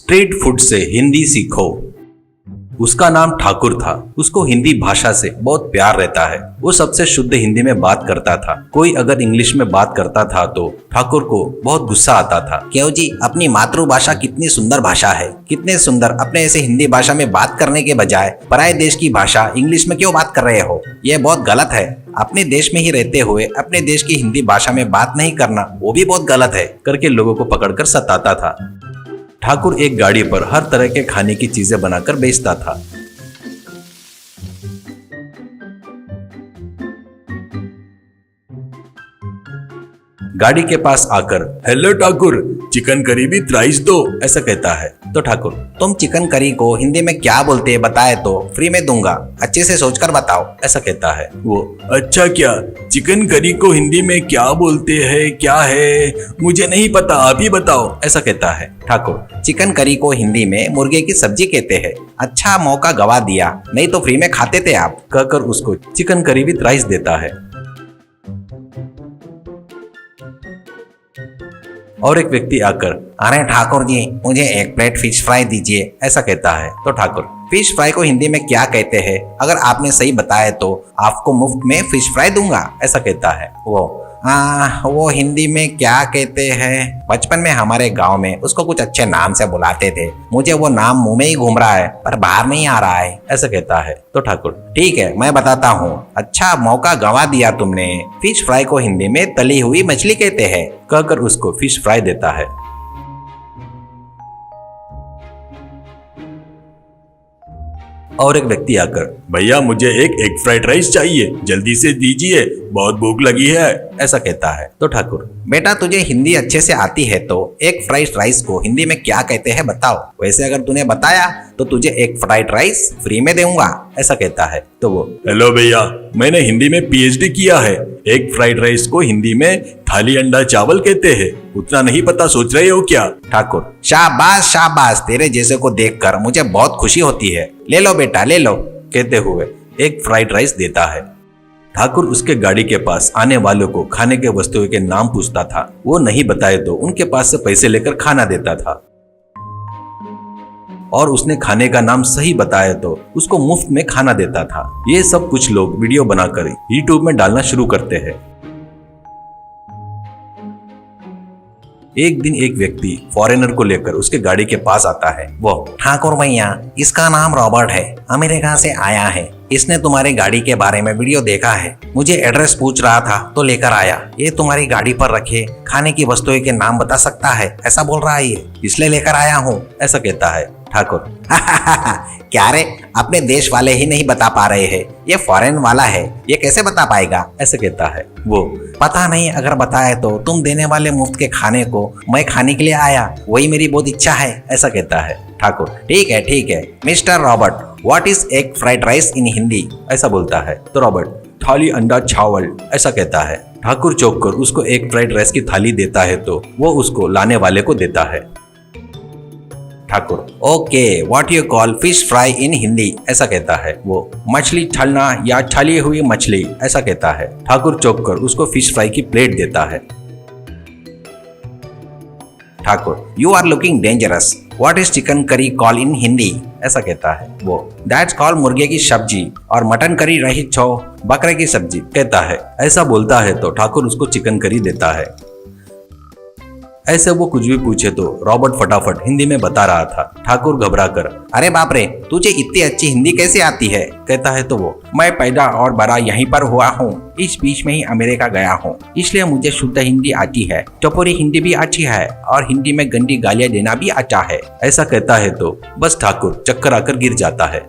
Street food से हिंदी सीखो। उसका नाम ठाकुर था। उसको हिंदी भाषा से बहुत प्यार रहता है। वो सबसे शुद्ध हिंदी में बात करता था। कोई अगर इंग्लिश में बात करता था तो ठाकुर को बहुत गुस्सा आता था। क्यों जी, अपनी मातृभाषा कितनी सुंदर भाषा है, कितने सुंदर। अपने ऐसे हिंदी भाषा में बात करने के बजाय पराये देश की भाषा इंग्लिश में क्यों बात कर रहे हो? ये बहुत गलत है। अपने देश में ही रहते हुए अपने देश की हिंदी भाषा में बात नहीं करना, वो भी बहुत गलत है करके लोगों को पकड़कर सताता था। ठाकुर एक गाड़ी पर हर तरह के खाने की चीजें बनाकर बेचता था। गाड़ी के पास आकर हेलो ठाकुर, चिकन करी भी थ्राइस दो, ऐसा कहता है। तो ठाकुर, तुम चिकन करी को हिंदी में क्या बोलते हैं बताए तो फ्री में दूंगा, अच्छे से सोचकर बताओ, ऐसा कहता है। वो अच्छा, क्या चिकन करी को हिंदी में क्या बोलते हैं, क्या है, मुझे नहीं पता, आप ही बताओ, ऐसा कहता है। ठाकुर, चिकन करी को हिंदी में मुर्गे की सब्जी कहते हैं। अच्छा मौका गवा दिया, नहीं तो फ्री में खाते थे आप, कहकर उसको चिकन करी भी थ्राइस देता है। और एक व्यक्ति आकर अरे ठाकुर जी, मुझे एक प्लेट फिश फ्राई दीजिए, ऐसा कहता है। तो ठाकुर, फिश फ्राई को हिंदी में क्या कहते हैं? अगर आपने सही बताया तो आपको मुफ्त में फिश फ्राई दूंगा, ऐसा कहता है। वो हिंदी में क्या कहते हैं? बचपन में हमारे गांव में उसको कुछ अच्छे नाम से बुलाते थे, मुझे वो नाम मुंह में ही घूम रहा है पर बाहर नहीं आ रहा है, ऐसा कहता है। तो ठाकुर, ठीक है मैं बताता हूँ। अच्छा मौका गंवा दिया तुमने। फिश फ्राई को हिंदी में तली हुई मछली कहते हैं, कहकर उसको फिश फ्राई देता है। और एक व्यक्ति आकर भैया मुझे एक एग फ्राइड राइस चाहिए, जल्दी से दीजिए, बहुत भूख लगी है, ऐसा कहता है। तो ठाकुर, बेटा तुझे हिंदी अच्छे से आती है तो एग फ्राइड राइस को हिंदी में क्या कहते हैं बताओ। वैसे अगर तूने बताया तो तुझे एग फ्राइड राइस फ्री में दूंगा, ऐसा कहता है। तो वो हेलो भैया, मैंने हिंदी में पीएचडी किया है। एग फ्राइड राइस को हिंदी में थाली अंडा चावल कहते हैं, उतना नहीं पता सोच रहे हो क्या? ठाकुर, शाबाश शाबाश, तेरे जैसे को देखकर मुझे बहुत खुशी होती है। ले लो बेटा ले लो, कहते हुए एग फ्राइड राइस देता है। ठाकुर उसके गाड़ी के पास आने वालों को खाने के वस्तुओं के नाम पूछता था। वो नहीं बताए तो उनके पास से पैसे लेकर खाना देता था, और उसने खाने का नाम सही बताया तो उसको मुफ्त में खाना देता था। ये सब कुछ लोग वीडियो बनाकर यूट्यूब में डालना शुरू करते हैं। एक दिन एक व्यक्ति फॉरेनर को लेकर उसके गाड़ी के पास आता है। वो ठाकुर भैया, इसका नाम रॉबर्ट है, अमेरिका से आया है। इसने तुम्हारी गाड़ी के बारे में वीडियो देखा है, मुझे एड्रेस पूछ रहा था तो लेकर आया। ये तुम्हारी गाड़ी पर रखे खाने की वस्तुओं के नाम बता सकता है, ऐसा बोल रहा है ये, इसलिए लेकर आया हूँ, ऐसा कहता है। ठाकुर, क्या रे, अपने देश वाले ही नहीं बता पा रहे हैं, ये फॉरेन वाला है, ये कैसे बता पाएगा, ऐसा कहता है। वो पता नहीं, अगर बताए तो तुम देने वाले मुफ्त के खाने को मैं खाने के लिए आया, वही मेरी बहुत इच्छा है, ऐसा कहता है। ठाकुर, ठीक है mister Robert, what is egg fried rice in Hindi, ऐसा बोलता है। तो रॉबर्ट, थाली अंडा चावल, ऐसा कहता है। ठाकुर चौंक कर उसको एग फ्राइड राइस की थाली देता है तो वो उसको लाने वाले को देता है। Thakur, okay, what you call fish fry in Hindi, ऐसा कहता है। वो मछली छलना या छली हुई मछली, ऐसा कहता है। ठाकुर चौंक कर उसको फिश फ्राई की प्लेट देता है। Thakur, you are looking dangerous, what is chicken curry call in Hindi, ऐसा कहता है। वो दैट्स कॉल मुर्गे की सब्जी, और मटन करी रही छो बकरे की सब्जी, कहता है। ऐसा बोलता है तो ठाकुर उसको चिकन करी देता है। ऐसे वो कुछ भी पूछे तो रॉबर्ट फटाफट हिंदी में बता रहा था। ठाकुर घबरा कर, अरे बाप रे, तुझे इतनी अच्छी हिंदी कैसे आती है, कहता है। तो वो, मैं पैदा और बड़ा यहीं पर हुआ हूँ, इस बीच में ही अमेरिका गया हूँ, इसलिए मुझे शुद्ध हिंदी आती है, टपोरी हिंदी भी आती है, और हिंदी में गंदी गालियां देना भी आता है, ऐसा कहता है। तो बस ठाकुर चक्कर आकर गिर जाता है।